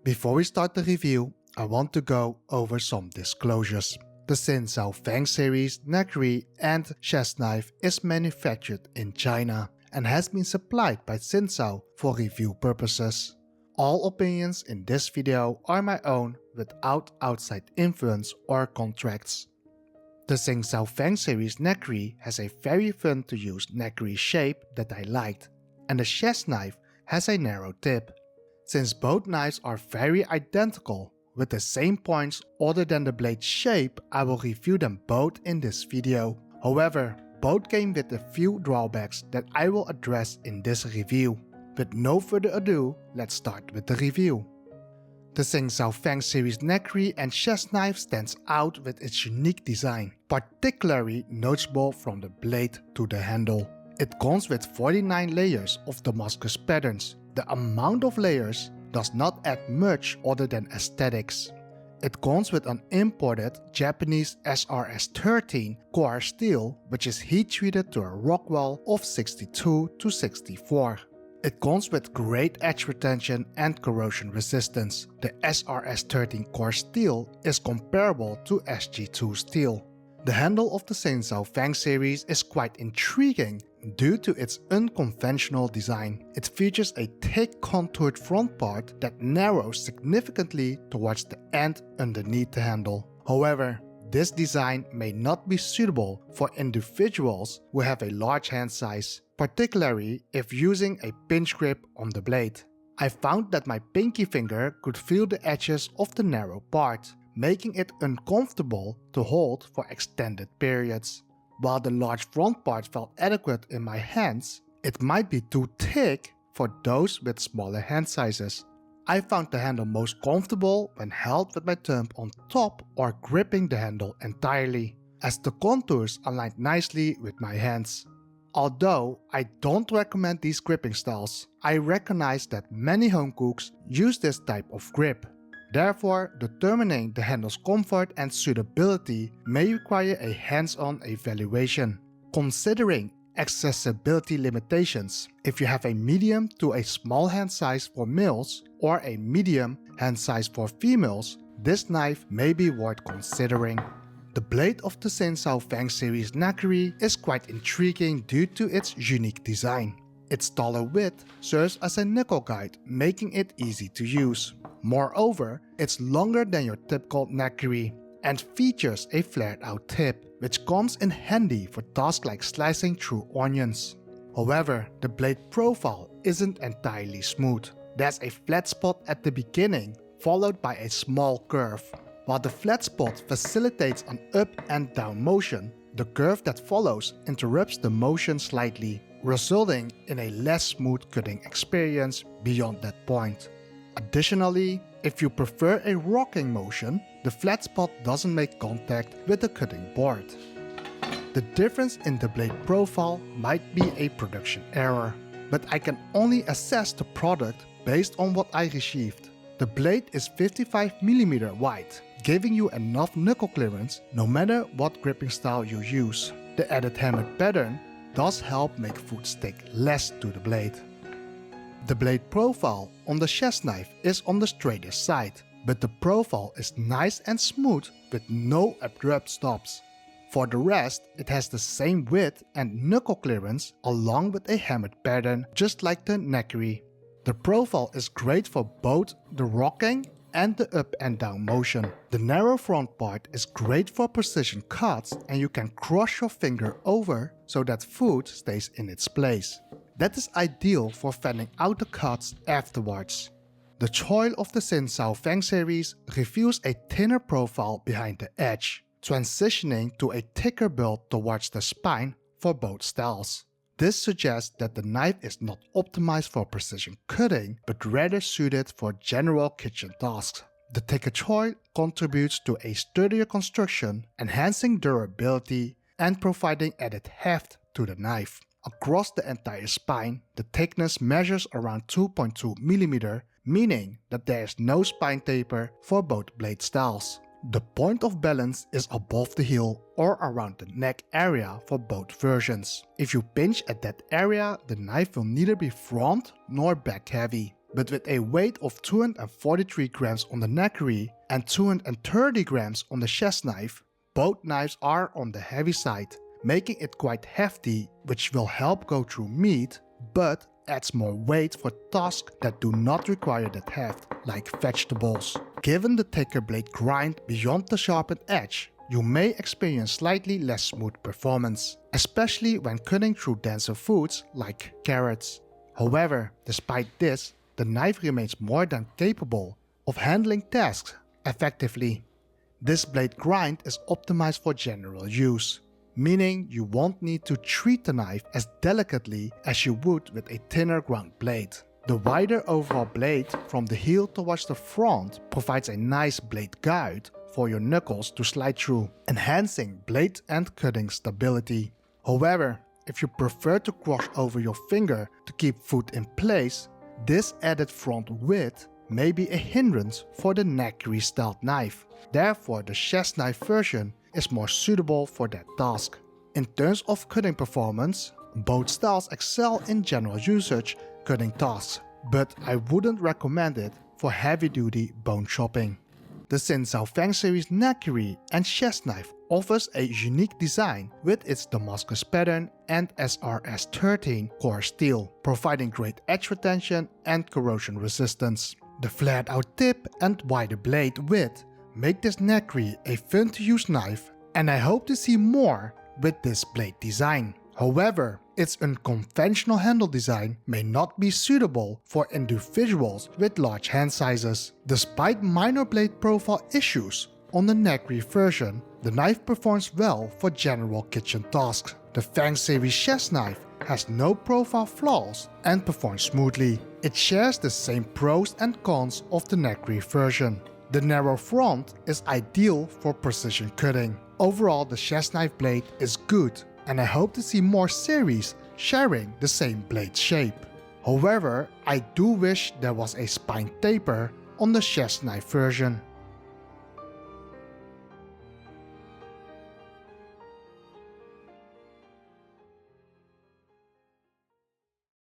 Before we start the review, I want to go over some disclosures. The Xinzuo Feng series Nakiri and chef's knife is manufactured in China and has been supplied by Xinzuo for review purposes. All opinions in this video are my own without outside influence or contracts. The Xinzuo Feng series Nakiri has a very fun to use Nakiri shape that I liked, and the chef's knife has a narrow tip. Since both knives are very identical with the same points other than the blade shape, I will review them both in this video. However, both came with a few drawbacks that I will address in this review. With no further ado, let's start with the review. The Xinzuo Feng series Nakiri and chef's knife stands out with its unique design, particularly noticeable from the blade to the handle. It comes with 49 layers of Damascus patterns. The amount of layers does not add much other than aesthetics. It comes with an imported Japanese SRS13 core steel, which is heat treated to a Rockwell of 62 to 64. It comes with great edge retention and corrosion resistance. The SRS13 core steel is comparable to SG2 steel. The handle of the Xinzuo Feng series is quite intriguing due to its unconventional design. It features a thick contoured front part that narrows significantly towards the end underneath the handle. However, this design may not be suitable for individuals who have a large hand size, particularly if using a pinch grip on the blade. I found that my pinky finger could feel the edges of the narrow part, making it uncomfortable to hold for extended periods. While the large front part felt adequate in my hands, it might be too thick for those with smaller hand sizes. I found the handle most comfortable when held with my thumb on top or gripping the handle entirely, as the contours aligned nicely with my hands. Although I don't recommend these gripping styles, I recognize that many home cooks use this type of grip. Therefore, determining the handle's comfort and suitability may require a hands-on evaluation. Considering accessibility limitations, if you have a medium to a small hand size for males or a medium hand size for females, this knife may be worth considering. The blade of the Xinzuo Feng series Nakiri is quite intriguing due to its unique design. Its taller width serves as a knuckle guide, making it easy to use. Moreover, it's longer than your typical Nakiri and features a flared out tip, which comes in handy for tasks like slicing through onions. However, the blade profile isn't entirely smooth. There's a flat spot at the beginning, followed by a small curve. While the flat spot facilitates an up and down motion, the curve that follows interrupts the motion slightly, resulting in a less smooth cutting experience beyond that point. Additionally, if you prefer a rocking motion, the flat spot doesn't make contact with the cutting board. The difference in the blade profile might be a production error, but I can only assess the product based on what I received. The blade is 55mm wide, giving you enough knuckle clearance no matter what gripping style you use. The added hammered pattern does help make food stick less to the blade. The blade profile on the chef's knife is on the straighter side, but the profile is nice and smooth with no abrupt stops. For the rest, it has the same width and knuckle clearance along with a hammered pattern just like the Nakiri. The profile is great for both the rocking and the up and down motion. The narrow front part is great for precision cuts and you can cross your finger over so that food stays in its place. That is ideal for fanning out the cuts afterwards. The Choil of the Xinzuo Feng series reveals a thinner profile behind the edge, transitioning to a thicker build towards the spine for both styles. This suggests that the knife is not optimized for precision cutting, but rather suited for general kitchen tasks. The thicker choil contributes to a sturdier construction, enhancing durability and providing added heft to the knife. Across the entire spine, the thickness measures around 2.2mm, meaning that there is no spine taper for both blade styles. The point of balance is above the heel or around the neck area for both versions. If you pinch at that area, the knife will neither be front nor back heavy. but with a weight of 243 grams on the Nakiri and 230 grams on the chef's knife, both knives are on the heavy side, making it quite hefty, which will help go through meat, but adds more weight for tasks that do not require that heft, like vegetables. Given the thicker blade grind beyond the sharpened edge, you may experience slightly less smooth performance, especially when cutting through denser foods like carrots. However, despite this, the knife remains more than capable of handling tasks effectively. This blade grind is optimized for general use, meaning you won't need to treat the knife as delicately as you would with a thinner ground blade. The wider overall blade from the heel towards the front provides a nice blade guide for your knuckles to slide through, enhancing blade and cutting stability. However, if you prefer to cross over your finger to keep food in place, this added front width may be a hindrance for the Nakiri styled knife. Therefore, the chef's knife version is more suitable for that task. In terms of cutting performance, both styles excel in general usage cutting tasks, but I wouldn't recommend it for heavy-duty bone chopping. The Xinzuo Feng series Nakiri and chef's knife offers a unique design with its Damascus pattern and SRS13 core steel, providing great edge retention and corrosion resistance. The flared out tip and wider blade width make this Nakiri a fun to use knife, and I hope to see more with this blade design. However, its unconventional handle design may not be suitable for individuals with large hand sizes. Despite minor blade profile issues on the Nakiri version, the knife performs well for general kitchen tasks. The Feng series chef's knife has no profile flaws and performs smoothly. It shares the same pros and cons of the Nakiri version. The narrow front is ideal for precision cutting. Overall, the chef's knife blade is good, and I hope to see more series sharing the same blade shape. However, I do wish there was a spine taper on the chef's knife version.